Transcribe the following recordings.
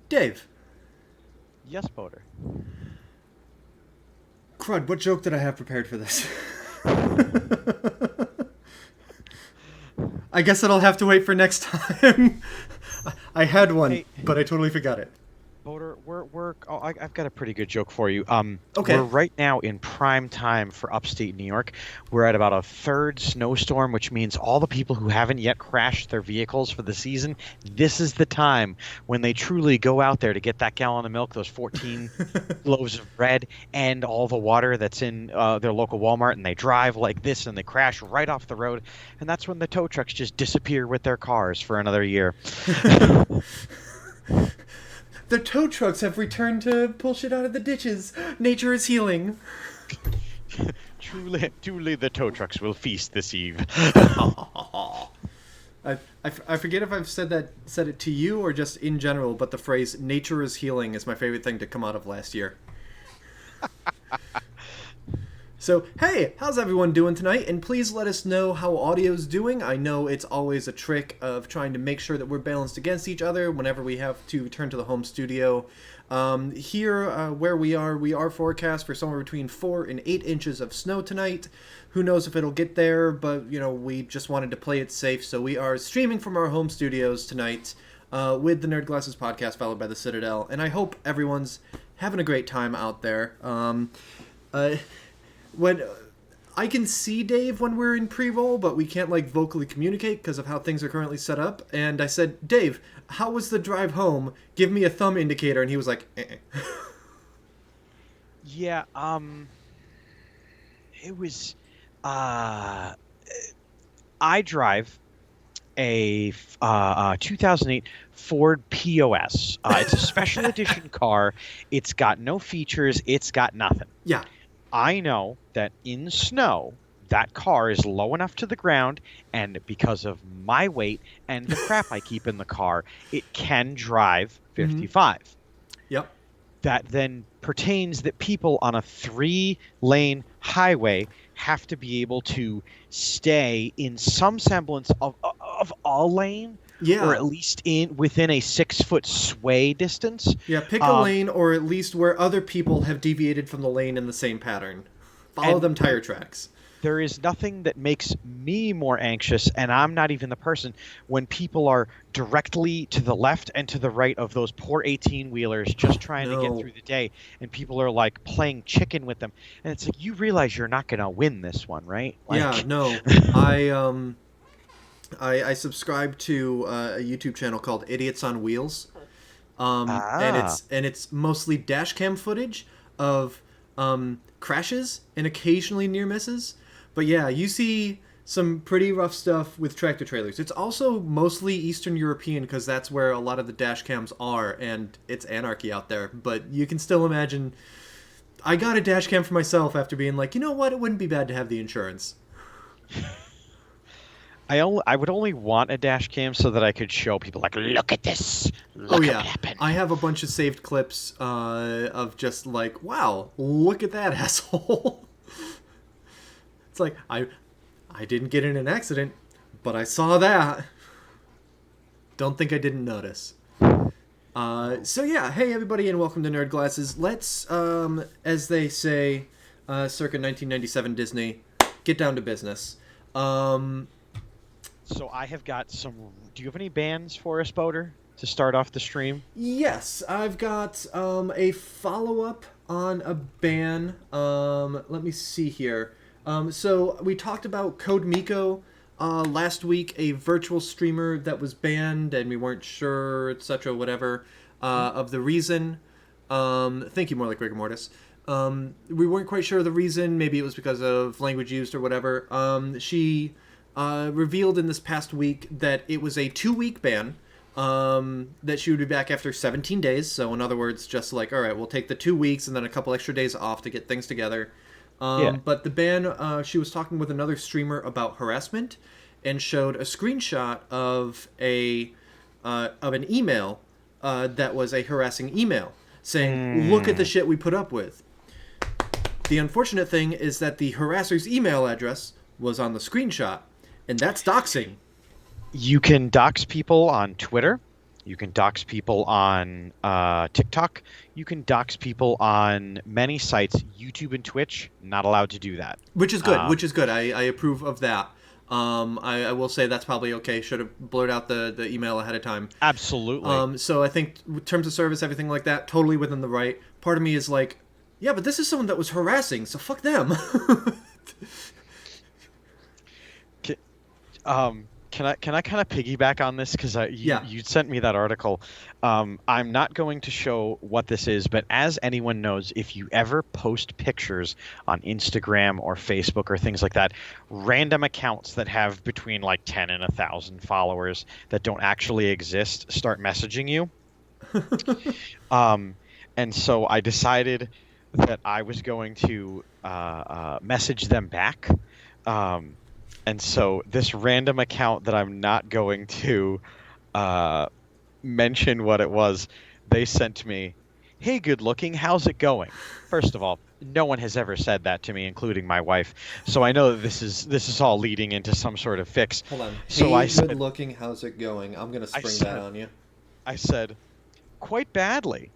Dave, Yes, Boater. crud, what joke did I have prepared for this? I guess it'll have to wait for next time. I had one, Hey, but I totally forgot it. Boater, I've got a pretty good joke for you. We're Okay. right now in prime time for upstate New York. We're at about a third snowstorm, which means all the people who haven't yet crashed their vehicles for the season, this is the time when they truly go out there to get that gallon of milk, those 14 loaves of bread, and all the water that's in their local Walmart, and they drive like this and they crash right off the road. And that's when the tow trucks just disappear with their cars for another year. The tow trucks have returned to pull shit out of the ditches. Nature is healing. Truly, the tow trucks will feast this eve. I forget if I've said it to you or just in general, but the phrase "nature is healing" is my favorite thing to come out of last year. So, hey, how's everyone doing tonight? And please let us know how audio's doing. I know it's always a trick of trying to make sure that we're balanced against each other whenever we have to return to the home studio. Here, where we are forecast for somewhere between 4 and 8 inches of snow tonight. Who knows if it'll get there, but, we just wanted to play it safe, so we are streaming from our home studios tonight with the Nerd Glasses podcast, followed by the Citadel. And I hope everyone's having a great time out there. Uh, when I can see Dave when we're in pre-roll, but we can't vocally communicate because of how things are currently set up. And I said, Dave, how was the drive home? Give me a thumb indicator, and he was like, eh. Yeah, it was. Uh, I drive a 2008 Ford POS. It's a special edition car. It's got no features. It's got nothing. Yeah. I know that in snow, that car is low enough to the ground, and because of my weight and the crap I keep in the car, it can drive Mm-hmm. 55. Yep. That then pertains that people on a 3-lane highway have to be able to stay in some semblance of a lane, or Yeah. at least in within a 6-foot sway distance. Yeah, pick a Um, lane or at least where other people have deviated from the lane in the same pattern. Follow and them tire tracks. there is nothing that makes me more anxious, and I'm not even the person, when people are directly to the left and to the right of those poor 18-wheelers just trying to get No. through the day, and people are like playing chicken with them. And it's like, you realize you're not going to win this one, right? Yeah, Like, no. I I subscribe to a YouTube channel called Idiots on Wheels. And ah, it's mostly dash cam footage of crashes and occasionally near misses. But yeah, you see some pretty rough stuff with tractor trailers. It's also mostly Eastern European because that's where a lot of the dash cams are, and it's anarchy out there. But you can still imagine. I got a dash cam for myself after being like, you know what, it wouldn't be bad to have the insurance. I would only want a dash cam so that I could show people, like, look at this, Oh look at what yeah, happened. I have a bunch of saved clips of just like, wow, look at that asshole. It's like I didn't get in an accident, but I saw that. Don't think I didn't notice. So yeah, hey everybody, and welcome to Nerd Glasses. Let's, as they say, circa 1997 Disney, get down to business. Um, So I have got some. Do you have any bands for us, Boater, to start off the stream? Yes, I've got a follow up on a ban. Let me see here. So we talked about Code Miko last week, a virtual streamer that was banned, and we weren't sure, etc., whatever, of the reason. Thank you, more like rigor mortis. We weren't quite sure of the reason. Maybe it was because of language used or whatever. She revealed in this past week that it was a 2-week ban. That she would be back after 17 days. So, in other words, just like, all right, we'll take the 2 weeks and then a couple extra days off to get things together. Yeah. But the ban, she was talking with another streamer about harassment and showed a screenshot of an email that was a harassing email saying, look at the shit we put up with. The unfortunate thing is that the harasser's email address was on the screenshot, and that's doxing. You can dox people on Twitter. You can dox people on TikTok. You can dox people on many sites. YouTube and Twitch, not allowed to do that. Which is good. Which Um, is good. I approve of that. I will say that's probably okay. Should have blurred out the email ahead of time. absolutely. So I think terms of service, everything like that, totally within the right. Part of me is like, yeah, but this is someone that was harassing, so fuck them. Ca- can I kind of piggyback on this because you Yeah. you sent me that article. I'm not going to show what this is, but as anyone knows, if you ever post pictures on Instagram or Facebook or things like that, random accounts that have between like 10 and 1,000 followers that don't actually exist start messaging you. Um, and so I decided that I was going to message them back. Um, and so this random account that I'm not going to uh, mention what it was, they sent me, "Hey, good looking, how's it going?" First of all, no one has ever said that to me, including my wife. So I know that this is all leading into some sort of fix. Hold on. So Hey, good looking. How's it going? I'm gonna I spring that said, on you. I said, quite badly.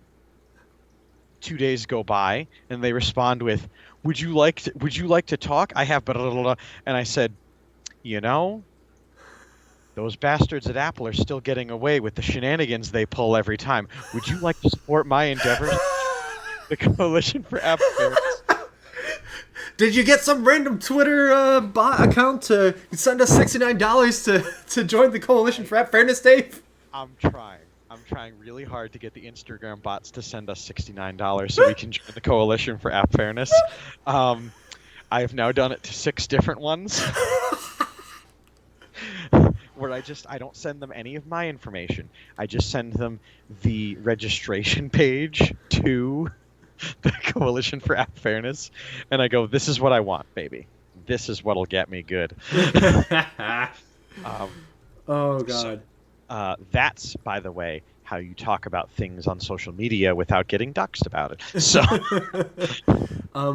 2 days go by, and they respond with, "Would you like to talk? I have blah, blah, blah, blah." And I said, you know, those bastards at Apple are still getting away with the shenanigans they pull every time. Would you like to support my endeavors? The Coalition for App Fairness. Did you get some random Twitter bot account to send us $69 to join the Coalition for App Fairness, Dave? I'm trying. I'm trying really hard to get the Instagram bots to send us $69 so we can join the Coalition for App Fairness. Um, I have now done it to 6 different ones. Where I don't send them any of my information. I just send them the registration page to the Coalition for App Fairness, and I go, "This is what I want, baby. This is what'll get me good." Um, Oh so God. that's, by the way, how you talk about things on social media without getting doxxed about it. So,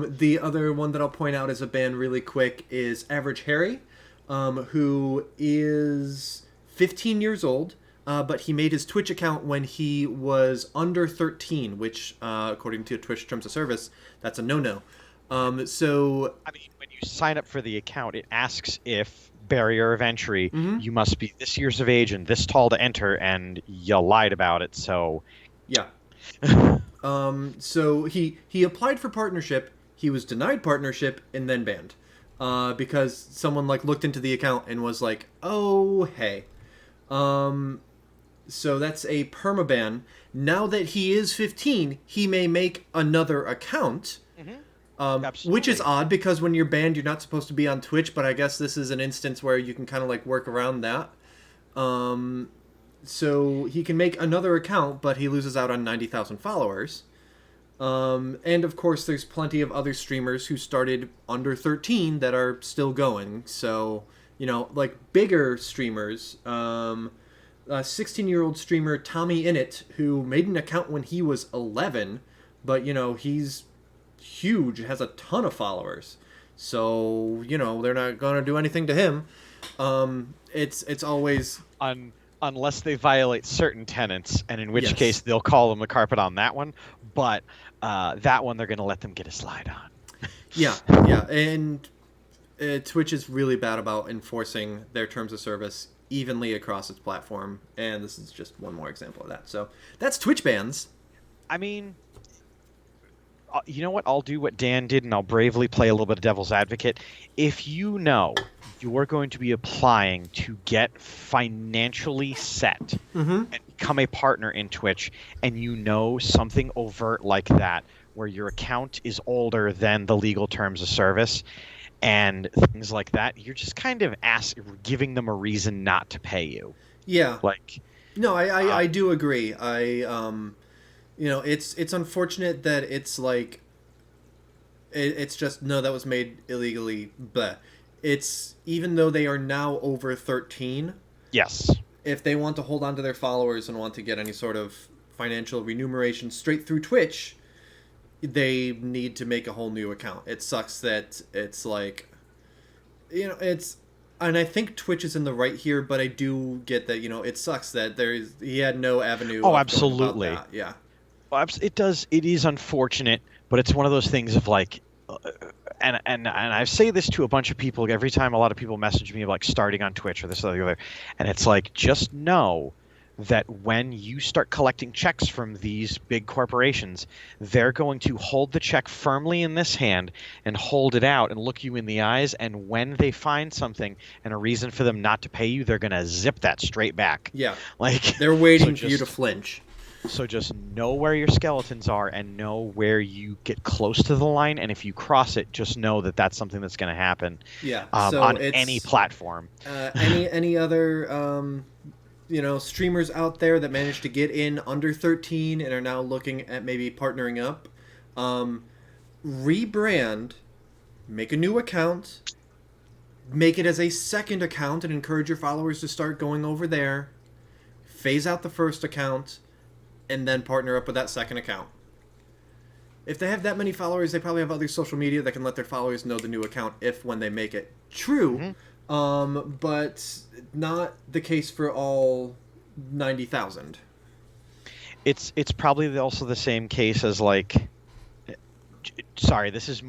The other one that I'll point out as a band really quick is Average Harry, who is 15 years old, but he made his Twitch account when he was under 13, which, according to Twitch Terms of Service, that's a no-no. So, I mean, when you sign up for the account, it asks if barrier of entry, mhm, you must be this years of age and this tall to enter, and you lied about it. So, yeah. So he applied for partnership. He was denied partnership and then banned, because someone like looked into the account and was like, "Oh hey." Um, so that's a permaban. Now that he is 15, he may make another account. mhm, Which is absolutely. odd because when you're banned, you're not supposed to be on Twitch. But I guess this is an instance where you can kind of like work around that. Um, so he can make another account, but he loses out on 90,000 followers. And of course, there's plenty of other streamers who started under 13 that are still going. So, like bigger streamers, a 16-year-old streamer, Tommy Innit, who made an account when he was 11, but, he's huge, has a ton of followers. So, they're not going to do anything to him. It's always, Unless they violate certain tenets, and in which case yes. they'll call them the carpet on that one. But that one, they're going to let them get a slide on. Yeah, yeah. And Twitch is really bad about enforcing their terms of service evenly across its platform, and this is just one more example of that. So that's Twitch bans. I mean, you know what? I'll do what Dan did, and I'll bravely play a little bit of devil's advocate. If you know you're going to be applying to get financially set Mm-hmm. and become a partner in Twitch, and you know something overt like that, where your account is older than the legal terms of service and things like that, you're just kind of giving them a reason not to pay you. Yeah. Like, No, uh, I do agree. It's unfortunate that it's like it's just no, that was made illegally. But it's even though they are now over 13, yes. if they want to hold on to their followers and want to get any sort of financial remuneration straight through Twitch, they need to make a whole new account. It sucks that it's like, it's. and I think Twitch is in the right here, but I do get that it sucks that he had no avenue Oh, of going about absolutely. that. Yeah, It does. It is unfortunate, but it's one of those things of like, uh, and I say this to a bunch of people every time a lot of people message me like starting on Twitch or this or the other, and it's like just know that when you start collecting checks from these big corporations, they're going to hold the check firmly in this hand and hold it out and look you in the eyes, and when they find something and a reason for them not to pay you, they're going to zip that straight back. yeah. Like, They're so waiting for you to just flinch. so just know where your skeletons are and know where you get close to the line. And if you cross it, just know that that's something that's going to happen Yeah. So on any it's platform. any other streamers out there that managed to get in under 13 and are now looking at maybe partnering up. Rebrand, make a new account, make it as a second account, and encourage your followers to start going over there. Phase out the first account, and then partner up with that second account. If they have that many followers, they probably have other social media that can let their followers know the new account if when they make it. True, but not the case for all 90,000. It's probably also the same case as like, sorry, this is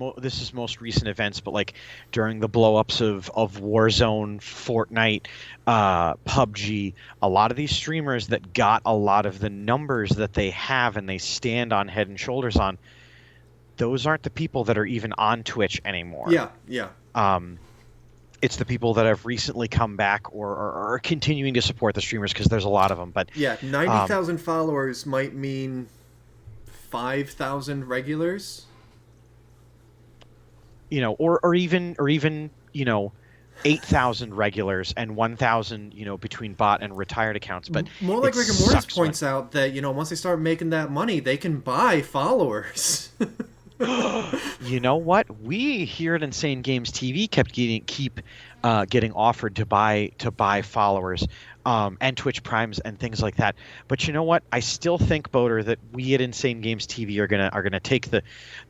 most recent events, but like during the blowups of Warzone, Fortnite, PUBG, a lot of these streamers that got a lot of the numbers that they have and they stand on head and shoulders on, those aren't the people that are even on Twitch anymore. Yeah, yeah. It's the people that have recently come back or are continuing to support the streamers because there's a lot of them. But Yeah, 90,000 followers might mean 5,000 regulars. Or even 8,000 regulars and 1,000 between bot and retired accounts. But more like Rick and Mortis points out that once they start making that money, they can buy followers. You know what? We here at Insane Games TV keep getting offered to buy followers, and Twitch Primes and things like that. But you know what? I still think, Boater, that we at Insane Games TV are gonna take the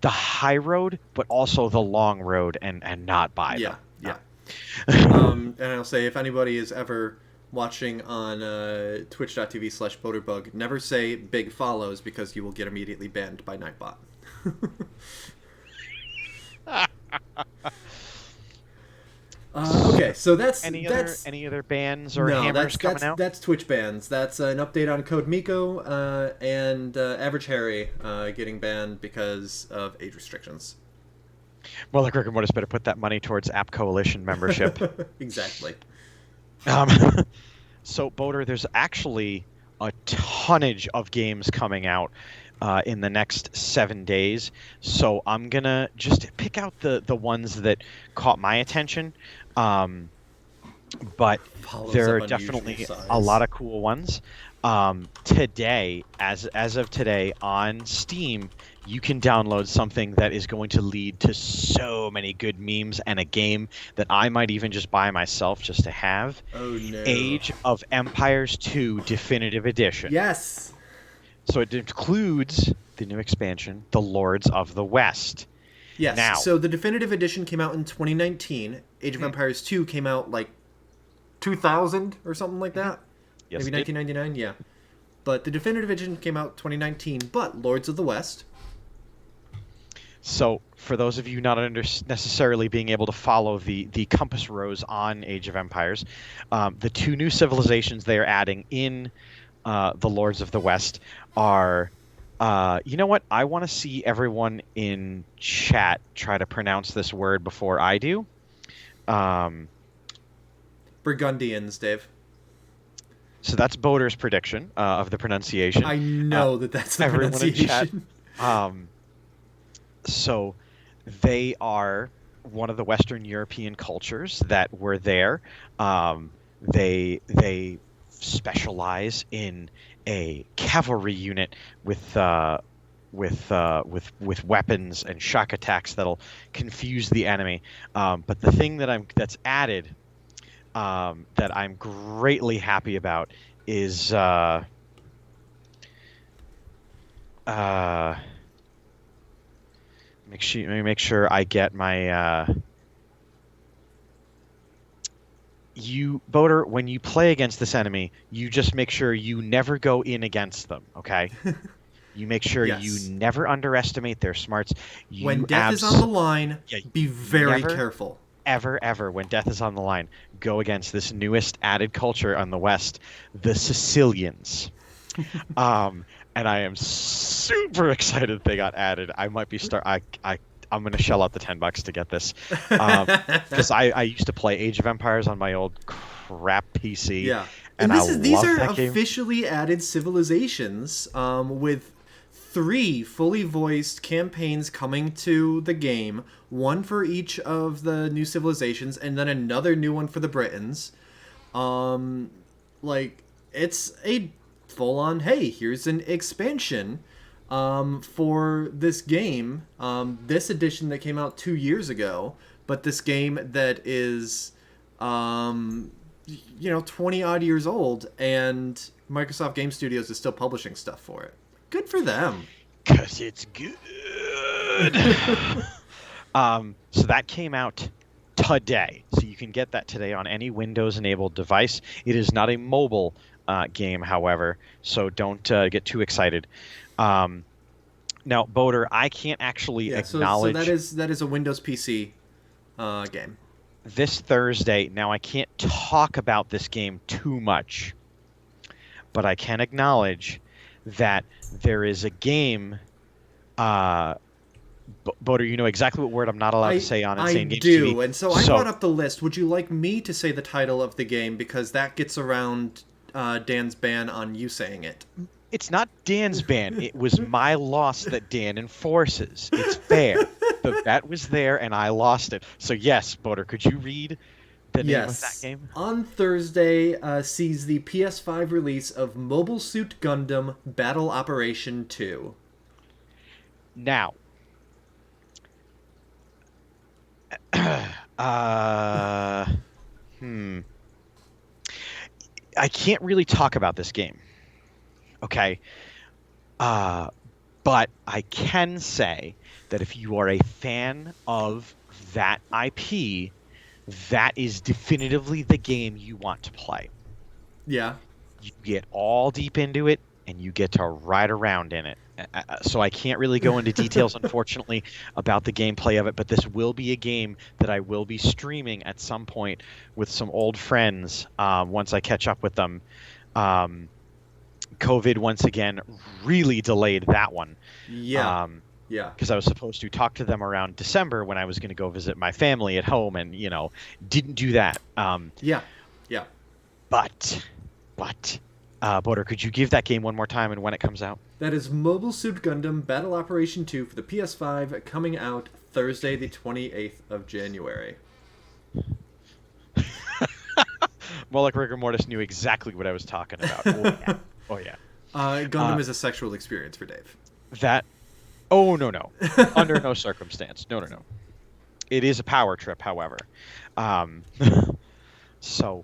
high road, but also the long road, and not buy Yeah, them. yeah. And I'll say, if anybody is ever watching on twitch.tv/boaterbug, never say big follows because you will get immediately banned by Nightbot. Okay, so that's any other bans or no, hammers coming out? that's Twitch bans. That's an update on Code Miko and Average Harry getting banned because of age restrictions. Well, like Rick and Mortis better put that money towards App Coalition membership. Exactly. Um, so, Boater, there's actually a tonnage of games coming out in the next 7 days. So I'm gonna just pick out the ones that caught my attention. But there are definitely a lot of cool ones. Today, as of today, on Steam, you can download something that is going to lead to so many good memes and a game that I might even just buy myself just to have. Oh no! Age of Empires 2 Definitive Edition. Yes. So it includes the new expansion, The Lords of the West. Yes. Now, so the Definitive Edition came out in 2019. Age of Empires 2 came out like 2000 or something like that. Yes, Maybe 1999. Yeah. But the Definitive Edition came out 2019. But Lords of the West. So for those of you not necessarily being able to follow the compass rose on Age of Empires, the two new civilizations they are adding in the Lords of the West are, you know what? I want to see everyone in chat try to pronounce this word before I do. Burgundians, Dave. So that's Boater's prediction of the pronunciation. I know that's the pronunciation. So they are one of the Western European cultures that were there. They specialize in a cavalry unit with weapons and shock attacks that'll confuse the enemy. But the thing that's added that I'm greatly happy about is make sure I get my Boater, when you play against this enemy, you just make sure you never go in against them, okay? You make sure you Yes. never underestimate their smarts. When You death is on the line, yeah, be very never, careful. ever, when death is on the line, go against this newest added culture on the West, the Sicilians. Um, and I am super excited they got added. I might be start. I'm gonna shell out the $10 to get this, because I used to play Age of Empires on my old crap PC, Yeah. and And I these love are that game. officially added civilizations with three fully voiced campaigns coming to the game, one for each of the new civilizations, and then another new one for the Britons. Um, like it's a full on. Hey, here's an expansion for this game. This edition that came out 2 years ago, but this game that is, um, 20 odd years old, and Microsoft Game Studios is still publishing stuff for it. Good for them. 'Cause it's good. So that came out today. So you can get that today on any Windows-enabled device. It is not a mobile game, however, so don't get too excited. Um, Now, Boater, I can't actually Yeah, so that acknowledge is a Windows PC game. this Thursday. Now, I can't talk about this game too much, but I can acknowledge that there is a game. Uh, Boater, you know exactly what word I'm not allowed to I say on I Insane Games TV. do, and so I brought So up the list. Would you like me to say the title of the game because that gets around Dan's ban on you saying it? it's not Dan's ban. It was my loss that Dan enforces. It's fair. The bet was there, and I lost it. So yes, Boater, could you read the name of that Yes. game? On Thursday sees the PS5 release of Mobile Suit Gundam Battle Operation 2. Now, uh, hmm. I can't really talk about this game. Okay. Uh, but I can say that if you are a fan of that IP, that is definitively the game you want to play. Yeah. You get all deep into it and you get to ride around in it. So I can't really go into details, unfortunately, about the gameplay of it, but this will be a game that I will be streaming at some point with some old friends once I catch up with them. Um, COVID once again really delayed that one. Yeah. Yeah. Because I was supposed to talk to them around December when I was going to go visit my family at home, and didn't do that. Yeah. Yeah. But, Border, could you give that game one more time and when it comes out? That is Mobile Suit Gundam Battle Operation 2 for the PS5 coming out Thursday the 28th of January. More like rigor mortis knew exactly what I was talking about. Oh yeah, oh yeah. Gundam is a sexual experience for Dave. That. Oh no. Under no circumstance. No. It is a power trip, however. Um, so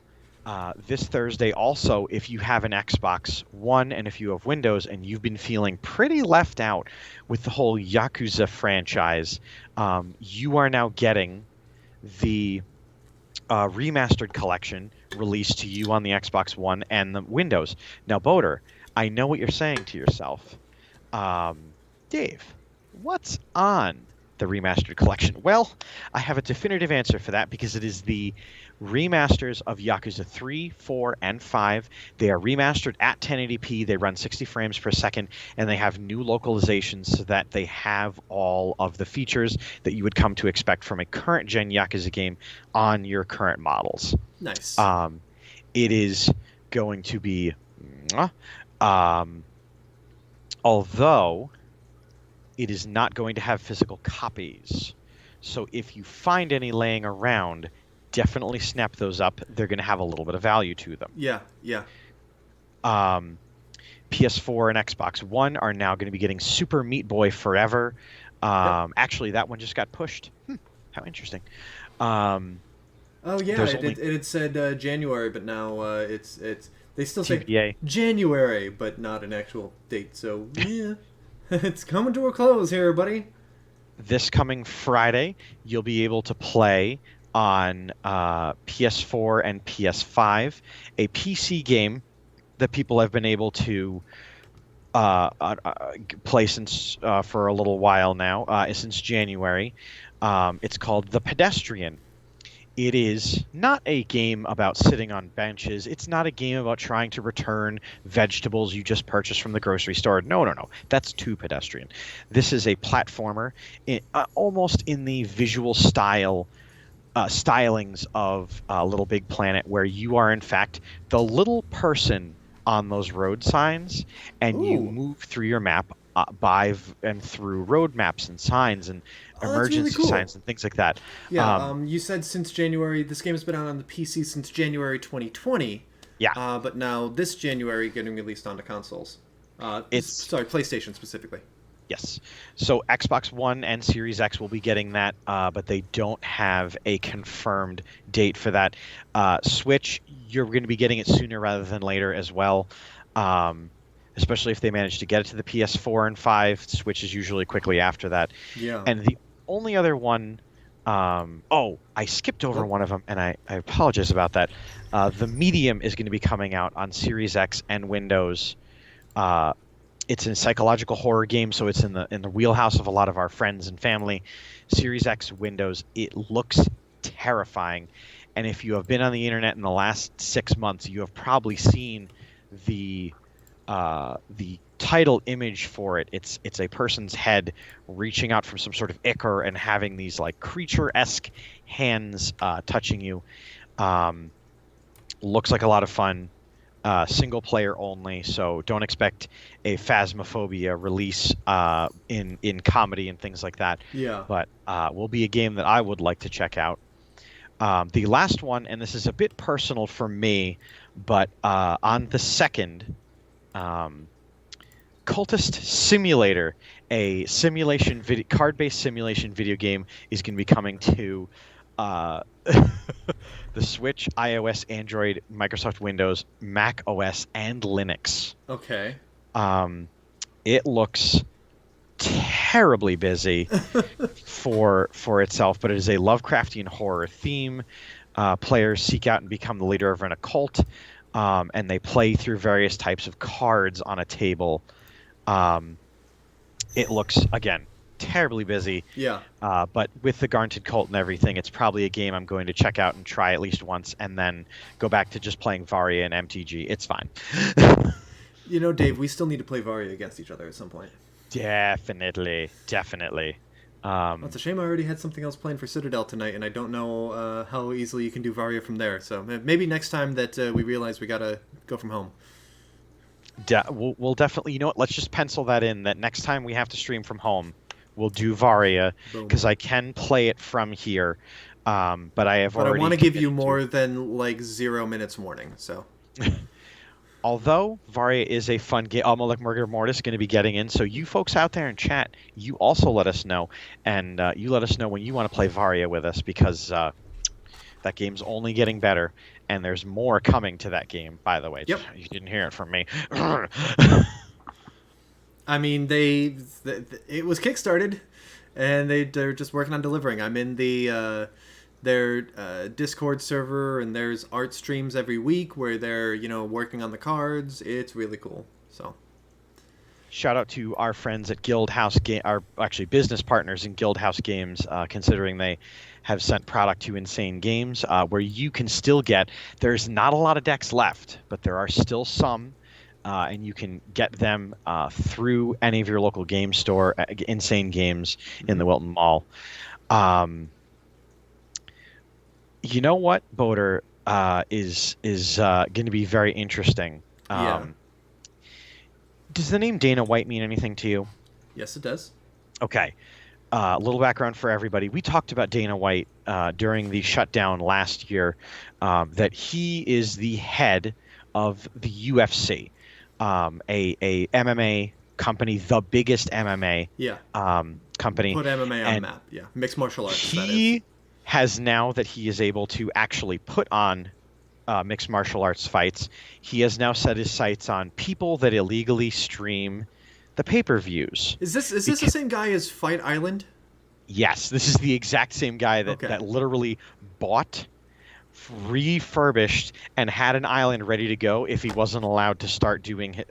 this Thursday, also, if you have an Xbox One and if you have Windows and you've been feeling pretty left out with the whole Yakuza franchise, you are now getting the remastered collection released to you on the Xbox One and the Windows. Now, Boater, I know what you're saying to yourself. Dave, what's on the remastered collection? Well, I have a definitive answer for that because it is the remasters of Yakuza 3, 4, and 5. They are remastered at 1080p. They run 60 frames per second, and they have new localizations so that they have all of the features that you would come to expect from a current gen Yakuza game on your current models. Nice. It is going to be, although it is not going to have physical copies. So if you find any laying around, definitely snap those up. They're going to have a little bit of value to them. Yeah. PS4 and Xbox One are now going to be getting Super Meat Boy Forever. Yep. Actually, that one just got pushed. How interesting. Oh yeah, it had said January, but now it's they still say TBA. January, but not an actual date. So yeah, it's coming to a close here, buddy. This coming Friday, you'll be able to play on PS4 and PS5, a PC game that people have been able to play since for a little while now, since January. It's called The Pedestrian. It is not a game about sitting on benches. It's not a game about trying to return vegetables you just purchased from the grocery store. No, no, no. That's too pedestrian. This is a platformer, almost in the visual stylings of Little Big Planet, where you are in fact the little person on those road signs, and you Ooh. move through your map and through road maps and signs and Oh, that's really emergency cool. signs and things like that. Yeah, Um, you said since January, this game has been out on the PC since January 2020, yeah, but now this January getting released onto consoles. it's Sorry, PlayStation specifically. Yes. So Xbox One and Series X will be getting that, but they don't have a confirmed date for that. Switch, you're going to be getting it sooner rather than later as well, um, especially if they manage to get it to the PS4 and 5. Switch is usually quickly after that. Yeah. And the only other one, oh, I skipped over What? one of them, and I apologize about that. The Medium is going to be coming out on Series X and Windows. Uh, it's a psychological horror game, so it's in the wheelhouse of a lot of our friends and family. Series X Windows, it looks terrifying, and if you have been on the internet in the last 6 months, you have probably seen the title image for it. It's a person's head reaching out from some sort of ichor and having these like creature-esque hands touching you. Um, Looks like a lot of fun. Single player only, so don't expect a Phasmophobia release in comedy and things like that. Yeah. But will be a game that I would like to check out. The last one, and this is a bit personal for me, but on the second, um, Cultist Simulator, a simulation card-based simulation video game, is going to be coming to uh, the Switch, iOS, Android, Microsoft Windows, Mac OS, and Linux. Okay. Um, it looks terribly busy for itself, but it is a Lovecraftian horror theme. Players seek out and become the leader of an occult, and they play through various types of cards on a table. Um, it looks, again, terribly busy. Yeah. But with the Garnted Cult and everything, it's probably a game I'm going to check out and try at least once, and then go back to just playing Varia and MTG. It's fine. You know, Dave, we still need to play Varia against each other at some point. Definitely, definitely. Well, it's a shame I already had something else planned for Citadel tonight, and I don't know how easily you can do Varia from there. So maybe next time that we realize we gotta go from home. We'll definitely, you know what? Let's just pencil that in. That next time we have to stream from home, we'll do Varia Boom. because I can play it from here. But I have But I already want to give you committed more than like 0 minutes warning. So Although Varia is a fun game, like Murder Mortis is going to be getting in. So you folks out there in chat, you also let us know, and you let us know when you want to play Varia with us, because that game's only getting better, and there's more coming to that game. By the way, Yep. You didn't hear it from me. I mean, it was kickstarted, and they're just working on delivering. I'm in their Discord server, and there's art streams every week where they're working on the cards. It's really cool. So Shout out to our friends at Guild House our actually business partners in Guild House Games, considering they have sent product to Insane Games, where you can still there's not a lot of decks left, but there are still some, and you can get them through any of your local game store, Insane Games in the Wilton Mall. You know what, Boater, is going to be very interesting. yeah, Does the name Dana White mean anything to you? yes, it does. Okay. A little background for everybody. We talked about Dana White during the shutdown last year, that he is the head of the UFC, a MMA company, the biggest MMA Yeah, company. put MMA on the And map. Yeah, mixed martial arts. That is. he has, now that he is able to actually put on mixed martial arts fights, he has now set his sights on people that illegally stream the pay-per-views. Is this the same guy as Fight Island? Yes, this is the exact same guy that Okay. literally bought, refurbished, and had an island ready to go if he wasn't allowed to start doing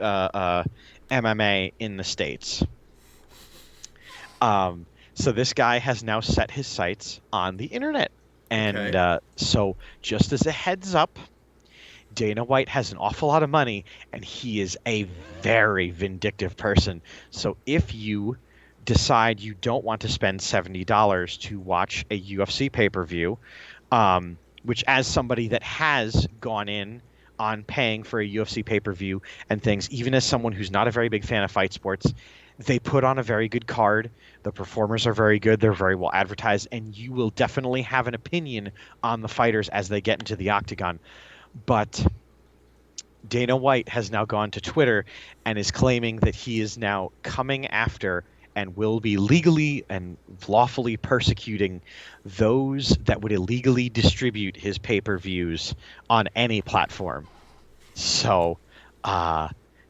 MMA in the States. So this guy has now set his sights on the internet. And Okay. so, just as a heads up, Dana White has an awful lot of money, and he is a very vindictive person. So if you decide you don't want to spend $70 to watch a UFC pay-per-view, which as somebody that has gone in on paying for a UFC pay-per-view and things, even as someone who's not a very big fan of fight sports, they put on a very good card. The performers are very good. They're very well advertised, and you will definitely have an opinion on the fighters as they get into the octagon. But Dana White has now gone to Twitter and is claiming that he is now coming after and will be legally and lawfully persecuting those that would illegally distribute his pay-per-views on any platform. So,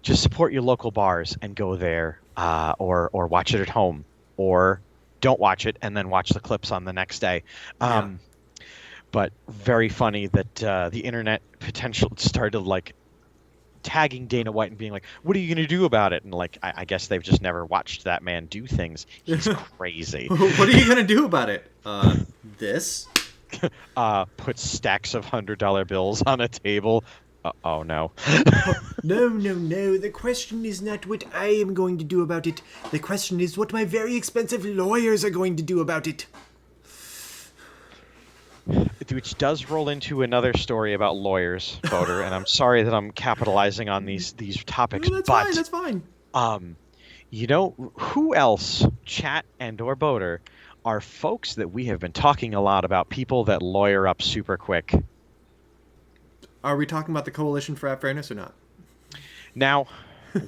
just support your local bars and go there, or watch it at home, or don't watch it and then watch the clips on the next day. Yeah. But very funny that the internet potential started like tagging Dana White and being like, "What are you going to do about it?" And like, I guess they've just never watched that man do things. He's crazy. What are you gonna do about it? This. Put stacks of $100 bills on a table. Oh no. No, no, no. The question is not what I am going to do about it. The question is what my very expensive lawyers are going to do about it. Which does roll into another story about lawyers, Boater, and I'm sorry that I'm capitalizing on these topics, No, that's but fine. That's fine. you know who else, Chat and or Boater, are folks that we have been talking a lot about, people that lawyer up super quick. Are we talking about the Coalition for Fairness or not? Now,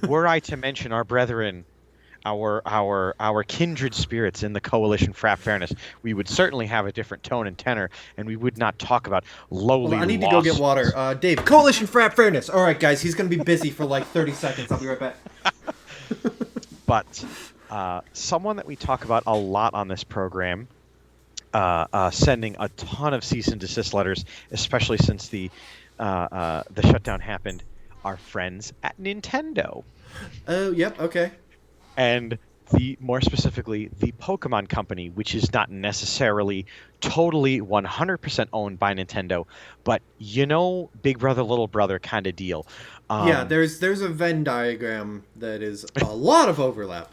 were I to mention our brethren, our kindred spirits in the Coalition for Fairness, we would certainly have a different tone and tenor, and we would not talk about Hold lowly on, I need to go get lawsuits. water. Dave, Coalition for Fairness. All right, guys, he's gonna be busy for like 30 seconds. I'll be right back. But someone that we talk about a lot on this program, sending a ton of cease and desist letters, especially since the shutdown happened, our friends at Nintendo. Oh, yep, okay. And more specifically, the Pokemon Company, which is not necessarily totally 100% owned by Nintendo, but Big Brother, Little Brother kind of deal. Yeah, there's a Venn diagram that is a lot of overlap.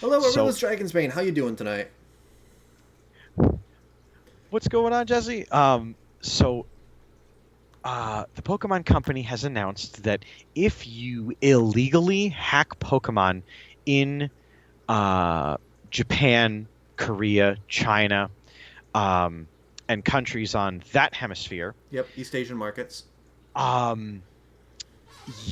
Hello, So Aurelius Dragonsbane. How you doing tonight? what's going on, Jesse? So the Pokemon Company has announced that if you illegally hack Pokemon in Japan, Korea, China, and countries on that hemisphere, Yep, East Asian markets. um,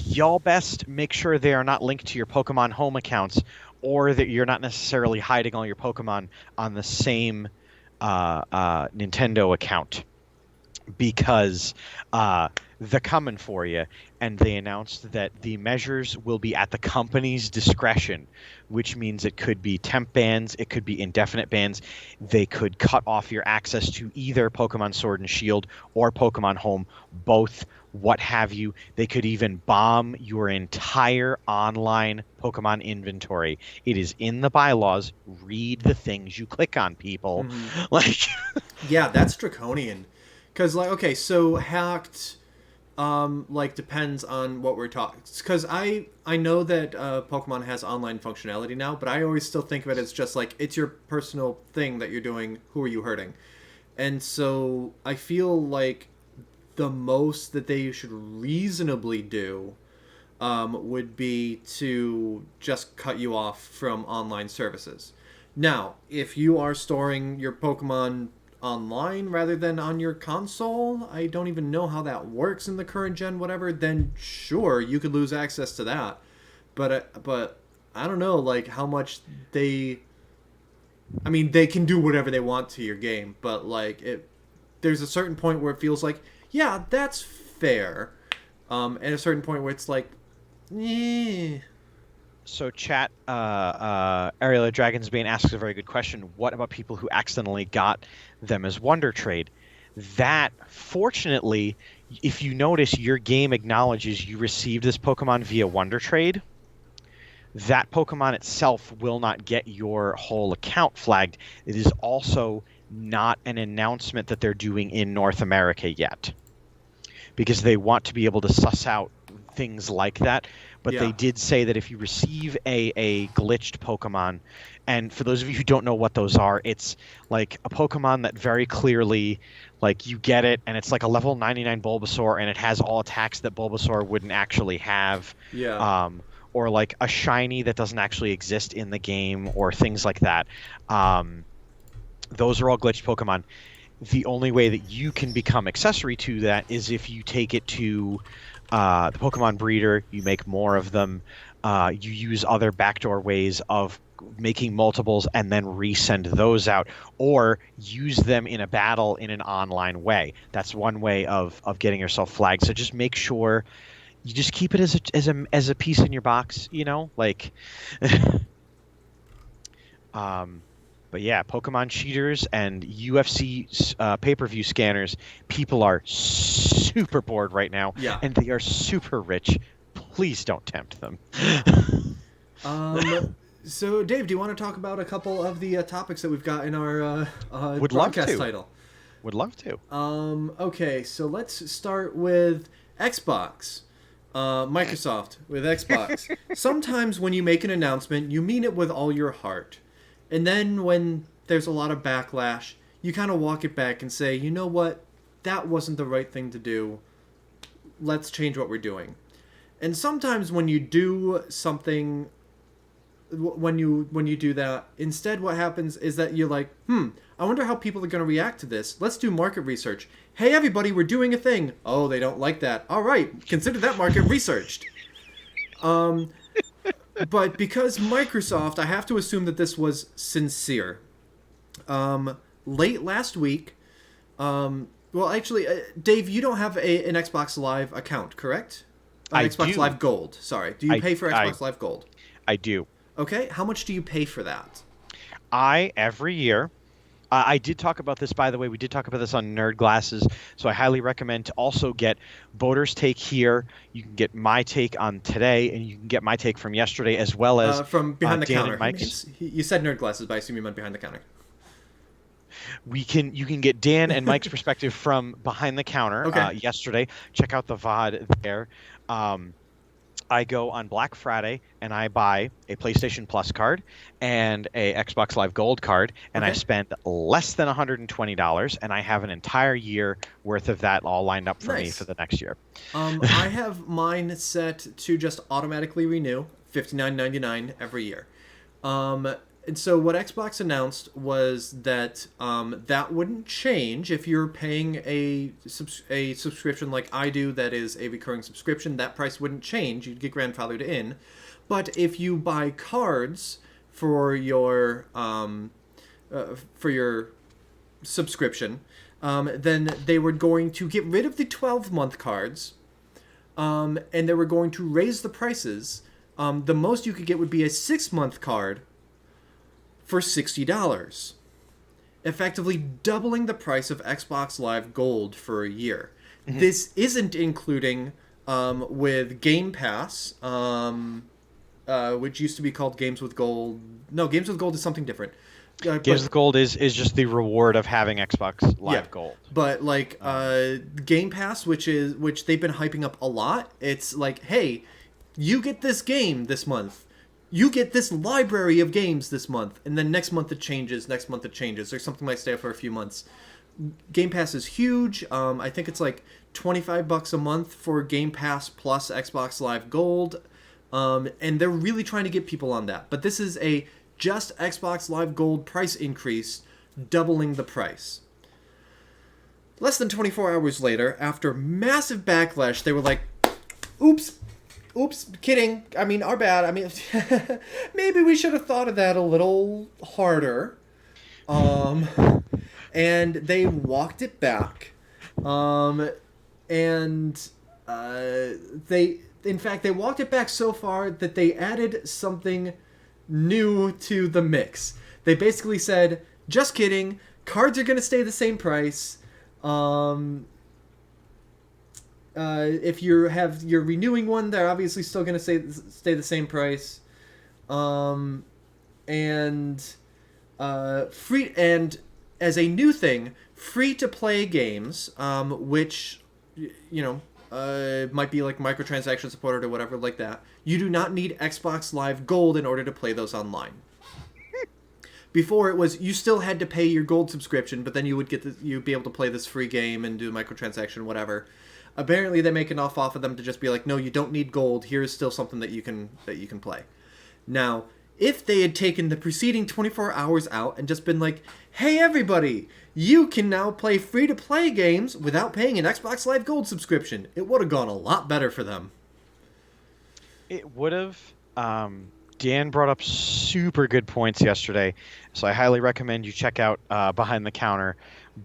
y'all best make sure they are not linked to your Pokemon home accounts, or that you're not necessarily hiding all your Pokemon on the same Nintendo account, because they're coming for you. And they announced that the measures will be at the company's discretion, which means it could be temp bans, it could be indefinite bans. They could cut off your access to either Pokemon Sword and Shield or Pokemon Home, both, what have you. They could even bomb your entire online Pokemon inventory. It is in the bylaws. Read the things you click on, people. Like, Yeah, that's draconian. Cause like, okay, so hacked, like depends on what we're talking. Cause I know that Pokemon has online functionality now, but I always still think of it as just like it's your personal thing that you're doing. Who are you hurting? And so I feel like the most that they should reasonably do would be to just cut you off from online services. Now, if you are storing your Pokemon online rather than on your console, I don't even know how that works in the current gen, whatever, then sure, you could lose access to that. But I don't know, like, how much they. I mean, they can do whatever they want to your game, but, like, there's a certain point where it feels like, yeah, that's fair. And a certain point where it's like, eh. So chat, Ariel Dragonsbane asks a very good question. What about people who accidentally got them as Wonder Trade? That, fortunately, if you notice, your game acknowledges you received this Pokemon via Wonder Trade. That Pokemon itself will not get your whole account flagged. It is also not an announcement that they're doing in North America yet, because they want to be able to suss out things like that. But they Yeah. did say that if you receive a glitched Pokemon, and for those of you who don't know what those are, it's like a Pokemon that very clearly, like, you get it and it's like a level 99 Bulbasaur and it has all attacks that Bulbasaur wouldn't actually have. Yeah. Um, or like a shiny that doesn't actually exist in the game, or things like that. Um, those are all glitched Pokemon. The only way that you can become accessory to that is if you take it to the Pokemon breeder, you make more of them, you use other backdoor ways of making multiples and then resend those out, or use them in a battle in an online way. That's one way of getting yourself flagged. So just make sure you just keep it as a piece in your box, like um but yeah, Pokemon cheaters and UFC pay-per-view scanners, people are super bored right now, Yeah. and they are super rich. Please don't tempt them. Um, so, Dave, do you want to talk about a couple of the topics that we've got in our Would love broadcast to. title? Would love to. Okay, so let's start with Xbox. Microsoft with Xbox. Sometimes when you make an announcement, you mean it with all your heart. And then when there's a lot of backlash, you kind of walk it back and say, you know what? That wasn't the right thing to do. Let's change what we're doing. And sometimes when you do something, when you do that, instead what happens is that you're like, I wonder how people are going to react to this. Let's do market research. Hey everybody, we're doing a thing. Oh, they don't like that. All right, consider that market researched. But because Microsoft, I have to assume that this was sincere. Late last week, well, actually, Dave, you don't have an Xbox Live account, correct? I Xbox do. Live Gold. Sorry. Do you I pay for I Xbox Live Gold? I do. Okay. How much do you pay for that? Every year. I did talk about this, by the way. We did talk about this on Nerd Glasses, so I highly recommend to also get Boater's take here. You can get my take on today, and you can get my take from yesterday, as well as From behind the Dan counter. and He Mike's. means you said nerd glasses, but I assume you meant behind the counter. You can get Dan and Mike's perspective from behind the counter. Okay. Yesterday, check out the VOD there. Um, I go on Black Friday and I buy a PlayStation Plus card and a Xbox Live Gold card, and I Okay. spend less than $120, and I have an entire year worth of that all lined up for me for Nice. the next year. I have mine set to just automatically renew, $59.99 every year. And so what Xbox announced was that that wouldn't change if you're paying a subscription like I do. That is a recurring subscription. That price wouldn't change. You'd get grandfathered in. But if you buy cards for your subscription, then they were going to get rid of the 12-month cards, and they were going to raise the prices. The most you could get would be a 6-month card for $60, effectively doubling the price of Xbox Live Gold for a year. Mhm. This isn't including with Game Pass, which used to be called Games with Gold. No, Games with Gold is something different. Gives But the Gold is just the reward of having Xbox yeah, Live Gold. but like Game Pass, which they've been hyping up a lot. It's like, hey, you get this game this month. You get this library of games this month, and then next month it changes. Next month it changes, or something might stay for a few months. Game Pass is huge. I think it's like $25 a month for Game Pass plus Xbox Live Gold, and they're really trying to get people on that. But this is a just Xbox Live Gold price increase, doubling the price. Less than 24 hours later, after massive backlash, they were like, "Oops, oops, kidding. I mean, our bad. I mean, maybe we should have thought of that a little harder." Um, and they walked it back, and they in fact, they walked it back so far that they added something new to the mix. They basically said, just kidding, cards are going to stay the same price. If you're renewing one, they're obviously still going to stay the same price. Free, and as a new thing, free to play games, which might be like microtransaction supported or whatever like that. You do not need Xbox Live Gold in order to play those online. Before it was you still had to pay your gold subscription, but then you'd be able to play this free game and do a microtransaction, whatever. Apparently, they make enough off of them to just be like, no, you don't need gold. Here's still something that you can play. Now, if they had taken the preceding 24 hours out and just been like, hey, everybody, you can now play free-to-play games without paying an Xbox Live Gold subscription, it would have gone a lot better for them. It would have. Dan brought up super good points yesterday, so I highly recommend you check out Behind the Counter.